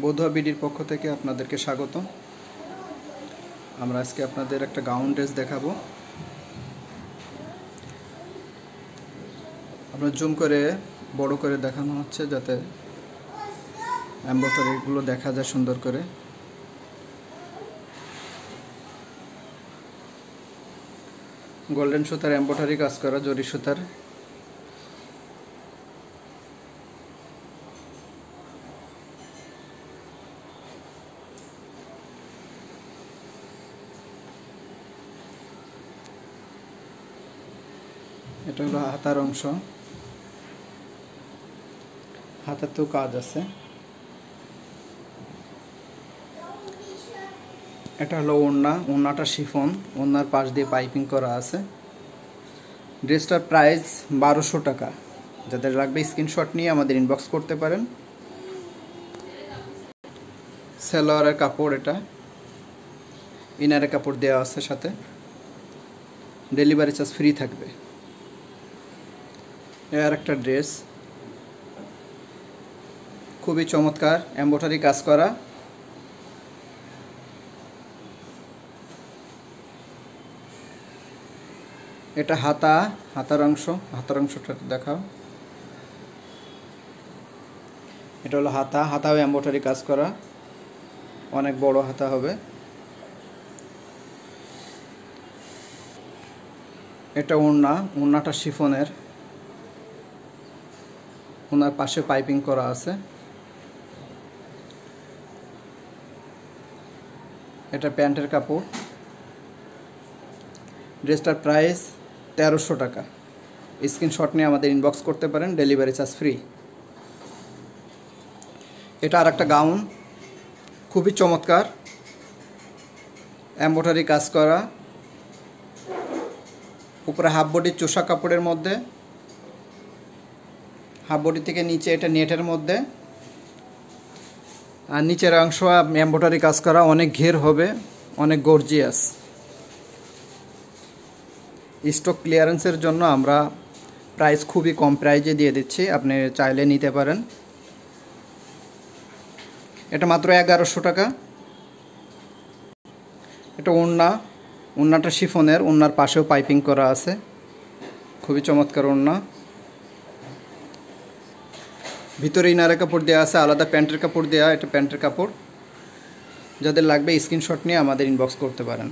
বধুয়া বিডির পক্ষ থেকে আপনাদেরকে স্বাগত। আমরা আজকে আপনাদের একটা গাউন ড্রেস দেখাবো। আমরা জুম করে বড় করে দেখানো হচ্ছে যাতে এমব্রয়ডারিগুলো দেখা যায় সুন্দর করে। গোল্ডেন সুতার এমব্রয়ডারি কাজ করা, জরি সুতার। এটা হলো হাতার অংশ, হাতাতেও কাজ আছে। এটা হলো ওড়না, ওড়নাটা শিফন, ওড়নার পাশ দিয়ে পাইপিং করা আছে। ড্রেসটার প্রাইস 1200 টাকা। যাদের লাগবে স্ক্রিনশট নিয়ে আমাদের ইনবক্স করতে পারেন। সালোয়ারের কাপড়, এটা ইনারের কাপড় দেওয়া আছে সাথে। ডেলিভারি চার্জ ফ্রি থাকবে। এর একটা ড্রেস খুবই চমৎকার, এমব্রয়ডারি কাজ করা। এটা হাতার অংশটা দেখাও। এটা হলো হাতাও এমব্রয়ডারি কাজ করা, অনেক বড় হাতা হবে। এটা ওড়নাটা শিফনের, ওনার পাশে পাইপিং করা আছে। এটা প্যান্টের কাপড়। ড্রেসটার প্রাইস 1300 টাকা। স্ক্রিনশট নিয়ে আমাদের ইনবক্স করতে পারেন, ডেলিভারি চার্জ ফ্রি। এটা আর একটা গাউন, খুবই চমৎকার, এমব্রয়ডারি কাজ করা। উপরে হাফ বডি চোষা কাপড়ের মধ্যে, হাফ বডি থেকে নিচে এটা নেটের মধ্যে, আর নিচের অংশ এমব্রয়ডারি কাজ করা, অনেক ঘের হবে, অনেক গর্জিয়াস। স্টক ক্লিয়ারেন্সের জন্য আমরা প্রাইস খুবই কম প্রাইজে দিয়ে দিচ্ছি, আপনি চাইলে নিতে পারেন। এটা মাত্র 1100 টাকা। এটা ওড়নাটা শিফনের, ওড়নার পাশেও পাইপিং করা আছে, খুবই চমৎকার ওড়না। ভিতরে ইনারের কাপড় দেওয়া আছে, আলাদা প্যান্টের কাপড় দেওয়া। এটা প্যান্টের কাপড়। যাদের লাগবে স্ক্রিনশট নিয়ে আমাদের ইনবক্স করতে পারেন।